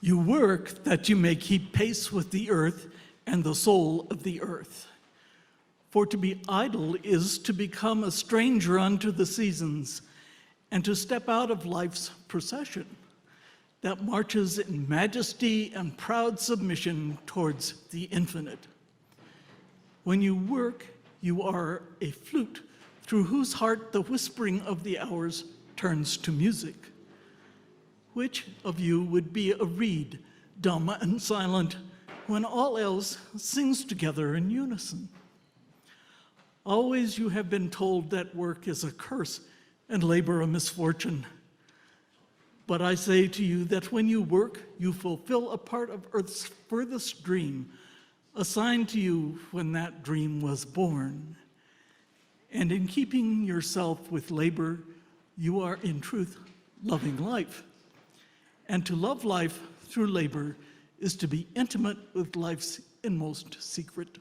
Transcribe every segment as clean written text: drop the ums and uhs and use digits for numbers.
You work that you may keep pace with the earth and the soul of the earth. For to be idle is to become a stranger unto the seasons, and to step out of life's procession that marches in majesty and proud submission towards the infinite. When you work, you are a flute through whose heart the whispering of the hours turns to music. Which of you would be a reed, dumb and silent, when all else sings together in unison? Always you have been told that work is a curse and labor a misfortune. But I say to you that when you work, you fulfill a part of earth's furthest dream, assigned to you when that dream was born. And in keeping yourself with labor, you are in truth loving life. And to love life through labor is to be intimate with life's inmost secret.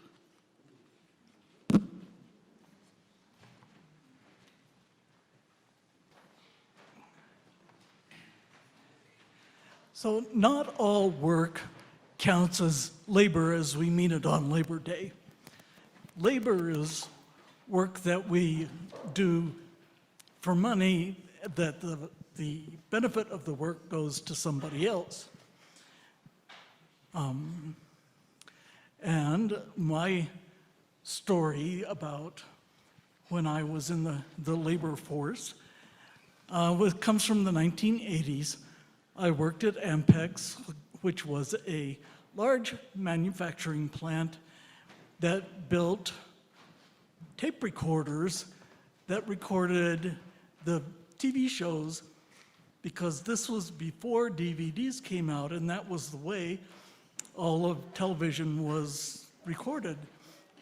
So not all work counts as labor as we mean it on Labor Day. Labor is work that we do for money, that the benefit of the work goes to somebody else. And my story about when I was in the labor force comes from the 1980s. I worked at Ampex, which was a large manufacturing plant that built tape recorders that recorded the TV shows, because this was before DVDs came out, and that was the way all of television was recorded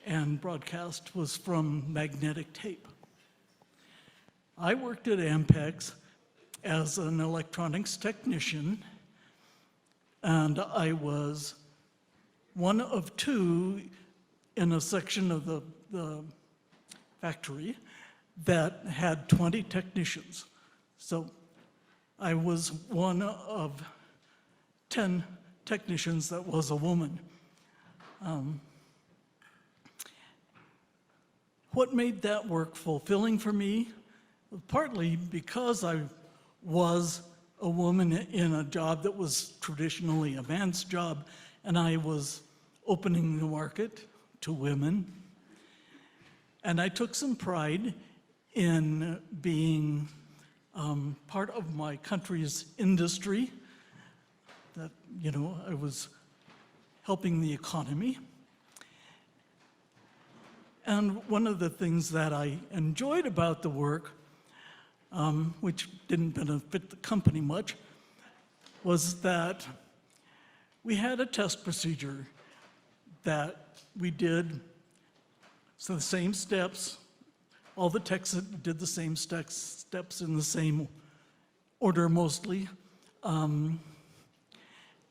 and broadcast, was from magnetic tape. I worked at Ampex as an electronics technician, and I was one of two in a section of the factory that had 20 technicians. So I was one of 10 technicians that was a woman. What made that work fulfilling for me? Partly because I was a woman in a job that was traditionally a man's job, and I was opening the market to women. And I took some pride in being part of my country's industry, that, you know, I was helping the economy. And one of the things that I enjoyed about the work, which didn't benefit the company much, was that we had a test procedure that we did. So the same steps, all the techs did the same steps in the same order mostly.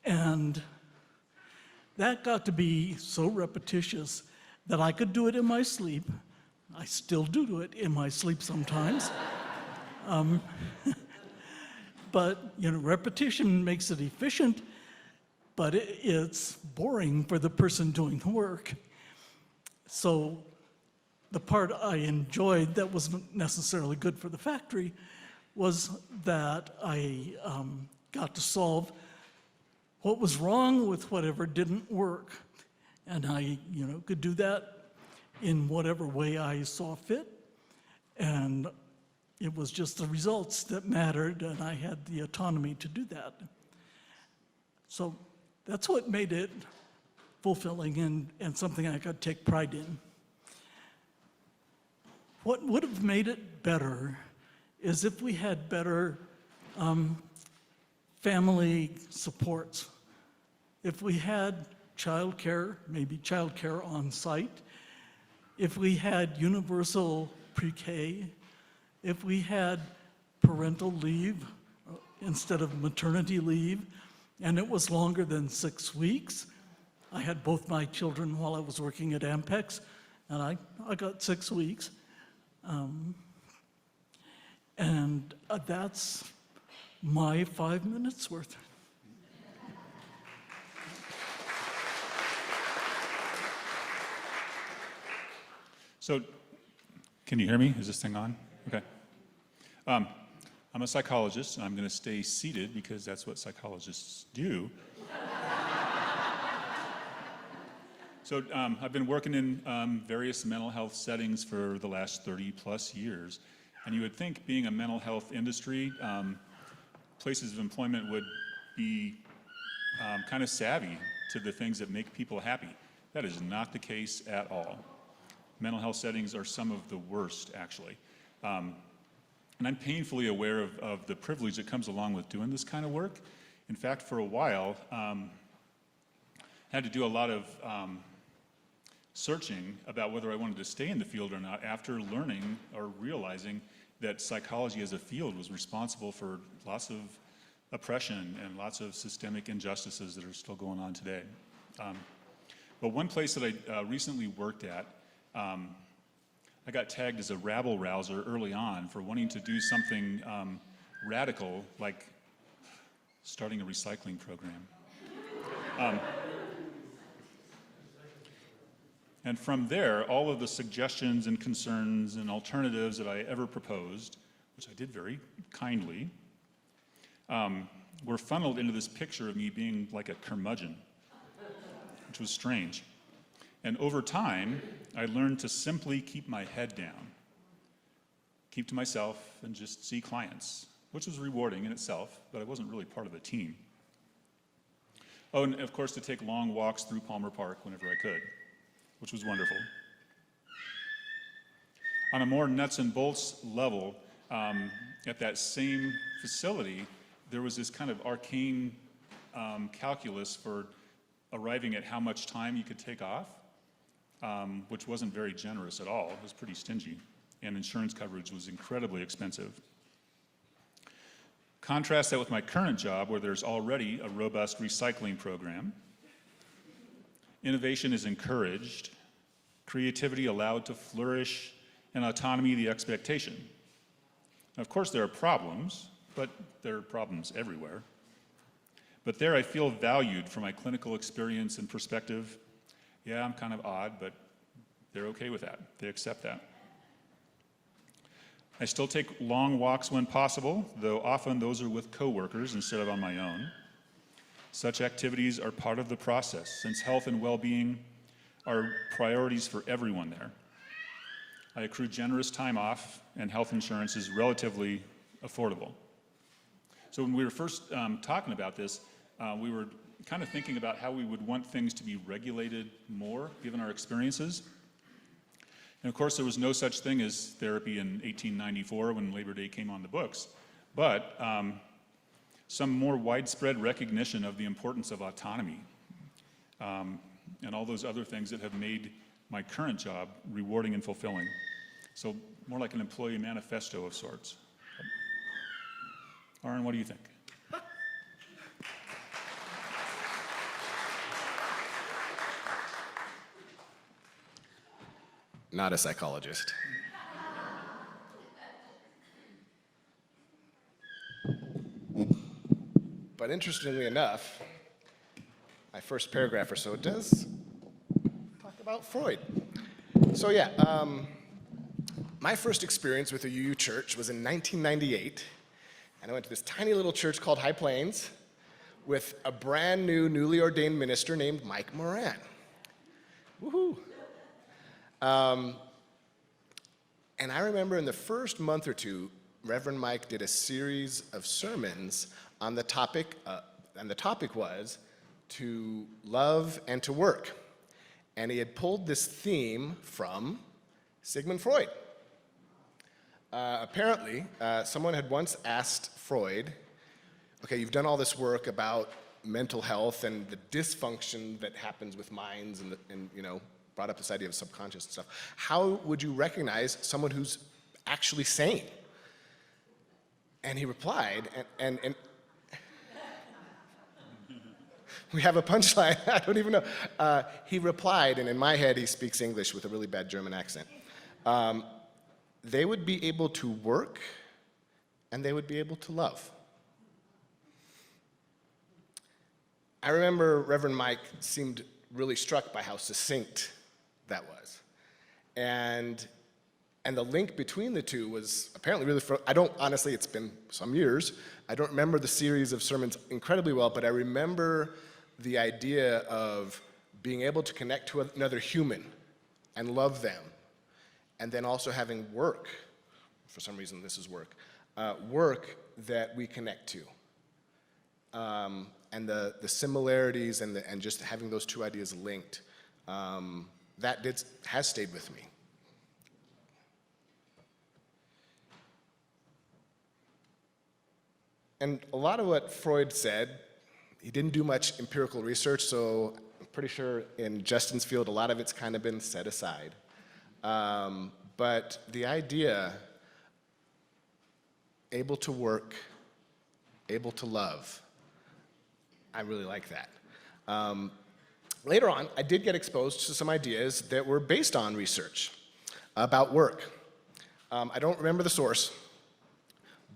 And that got to be so repetitious that I could do it in my sleep. I still do it in my sleep sometimes. But, you know, repetition makes it efficient, but it's boring for the person doing the work. So the part I enjoyed that wasn't necessarily good for the factory was that I got to solve what was wrong with whatever didn't work. And I, you know, could do that in whatever way I saw fit. And it was just the results that mattered, and I had the autonomy to do that. So that's what made it fulfilling and something I could take pride in. What would have made it better is if we had better family supports. If we had childcare, maybe childcare on site. If we had universal pre-K. If we had parental leave instead of maternity leave, and it was longer than 6 weeks. I had both my children while I was working at Ampex, and I got 6 weeks. And that's my 5 minutes worth. So, can you hear me? Is this thing on? Okay. I'm a psychologist, and I'm going to stay seated because that's what psychologists do. So I've been working in various mental health settings for the last 30 plus years, and you would think being a mental health industry, places of employment would be kind of savvy to the things that make people happy. That is not the case at all. Mental health settings are some of the worst, actually. And I'm painfully aware of the privilege that comes along with doing this kind of work. In fact, for a while, had to do a lot of searching about whether I wanted to stay in the field or not after learning or realizing that psychology as a field was responsible for lots of oppression and lots of systemic injustices that are still going on today. But one place that I recently worked at, I got tagged as a rabble-rouser early on for wanting to do something radical, like starting a recycling program. And from there, all of the suggestions and concerns and alternatives that I ever proposed, which I did very kindly, were funneled into this picture of me being like a curmudgeon, which was strange. And over time, I learned to simply keep my head down, keep to myself, and just see clients, which was rewarding in itself, but I wasn't really part of a team. Oh, and of course, to take long walks through Palmer Park whenever I could, which was wonderful. On a more nuts and bolts level, at that same facility, there was this kind of arcane calculus for arriving at how much time you could take off, which wasn't very generous at all. It was pretty stingy, and insurance coverage was incredibly expensive. Contrast that with my current job, where there's already a robust recycling program. Innovation is encouraged, creativity allowed to flourish, and autonomy the expectation. Now, of course, there are problems, but there are problems everywhere. But there I feel valued for my clinical experience and perspective. Yeah, I'm kind of odd, but they're okay with that. They accept that. I still take long walks when possible, though often those are with coworkers instead of on my own. Such activities are part of the process, since health and well-being are priorities for everyone there. I accrue generous time off, and health insurance is relatively affordable. So when we were first talking about this, we were kind of thinking about how we would want things to be regulated more, given our experiences. And of course, there was no such thing as therapy in 1894 when Labor Day came on the books, but some more widespread recognition of the importance of autonomy and all those other things that have made my current job rewarding and fulfilling. So more like an employee manifesto of sorts. Arran, what do you think? Not a psychologist. But interestingly enough, my first paragraph or so does talk about Freud. So yeah, my first experience with a UU church was in 1998, and I went to this tiny little church called High Plains with a brand new, newly ordained minister named Mike Moran. Woohoo! And I remember in the first month or two, Reverend Mike did a series of sermons on the topic, and the topic was to love and to work. And he had pulled this theme from Sigmund Freud. Apparently, someone had once asked Freud, okay, you've done all this work about mental health and the dysfunction that happens with minds and you know, brought up this idea of subconscious and stuff. How would you recognize someone who's actually sane? And he replied, and we have a punchline, I don't even know. He replied, and in my head he speaks English with a really bad German accent. They would be able to work and they would be able to love. I remember Reverend Mike seemed really struck by how succinct that was. And the link between the two was apparently really, I don't, honestly, it's been some years. I don't remember the series of sermons incredibly well, but I remember the idea of being able to connect to another human and love them, and then also having work, for some reason this is work, work that we connect to. And the similarities and just having those two ideas linked, has stayed with me. And a lot of what Freud said, he didn't do much empirical research, so I'm pretty sure in Justin's field, a lot of it's kind of been set aside. But the idea, able to work, able to love, I really like that. Later on, I did get exposed to some ideas that were based on research about work. I don't remember the source,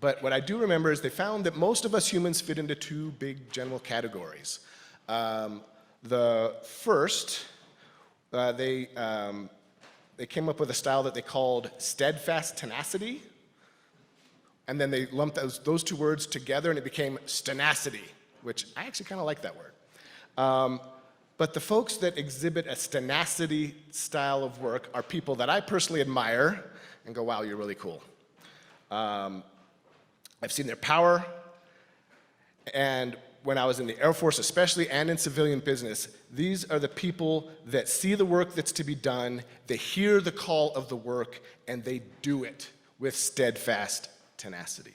but what I do remember is they found that most of us humans fit into two big general categories. The first, they came up with a style that they called steadfast tenacity, and then they lumped those two words together and it became stenacity, which I actually kind of like that word. But the folks that exhibit a stenacity style of work are people that I personally admire and go, wow, you're really cool. I've seen their power, and when I was in the Air Force especially, and in civilian business, these are the people that see the work that's to be done, they hear the call of the work, and they do it with steadfast tenacity.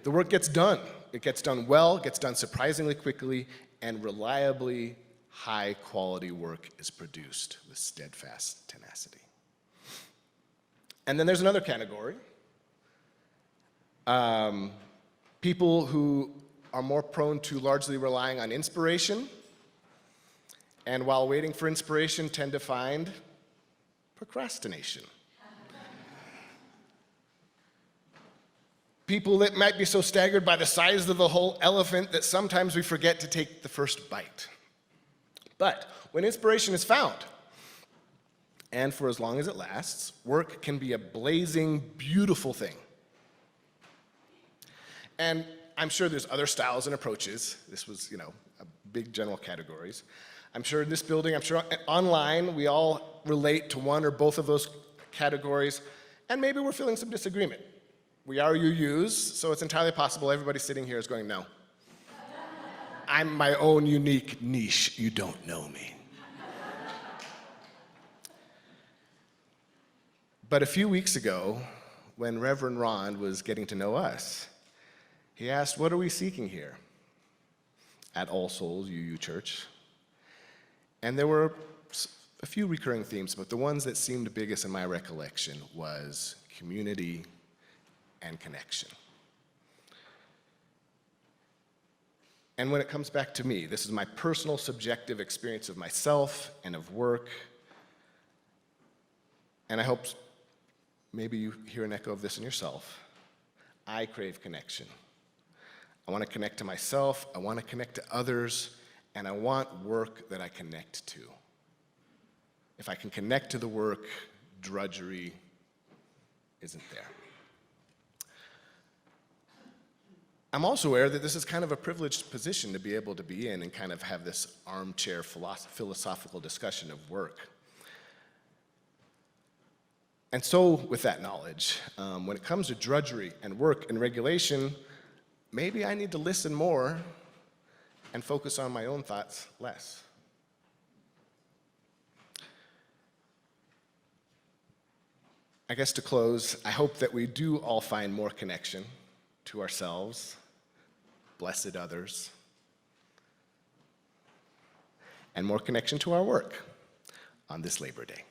The work gets done. It gets done well, gets done surprisingly quickly, and reliably high-quality work is produced with steadfast tenacity. And then there's another category. People who are more prone to largely relying on inspiration, and while waiting for inspiration tend to find procrastination. People that might be so staggered by the size of the whole elephant that sometimes we forget to take the first bite. But when inspiration is found, and for as long as it lasts, work can be a blazing, beautiful thing. And I'm sure there's other styles and approaches. This was, big general categories. I'm sure in this building, I'm sure online, we all relate to one or both of those categories, and maybe we're feeling some disagreement. We are UUs, so it's entirely possible everybody sitting here is going, no. I'm my own unique niche. You don't know me. But a few weeks ago, when Reverend Ron was getting to know us, he asked, what are we seeking here at All Souls UU Church? And there were a few recurring themes, but the ones that seemed biggest in my recollection was community and connection. And when it comes back to me, this is my personal subjective experience of myself and of work, and I hope maybe you hear an echo of this in yourself. I crave connection. I want to connect to myself, I want to connect to others, and I want work that I connect to. If I can connect to the work, drudgery isn't there. I'm also aware that this is kind of a privileged position to be able to be in and kind of have this armchair philosophical discussion of work. And so, with that knowledge, when it comes to drudgery and work and regulation, maybe I need to listen more and focus on my own thoughts less. I guess to close, I hope that we do all find more connection to ourselves, blessed others, and more connection to our work on this Labor Day.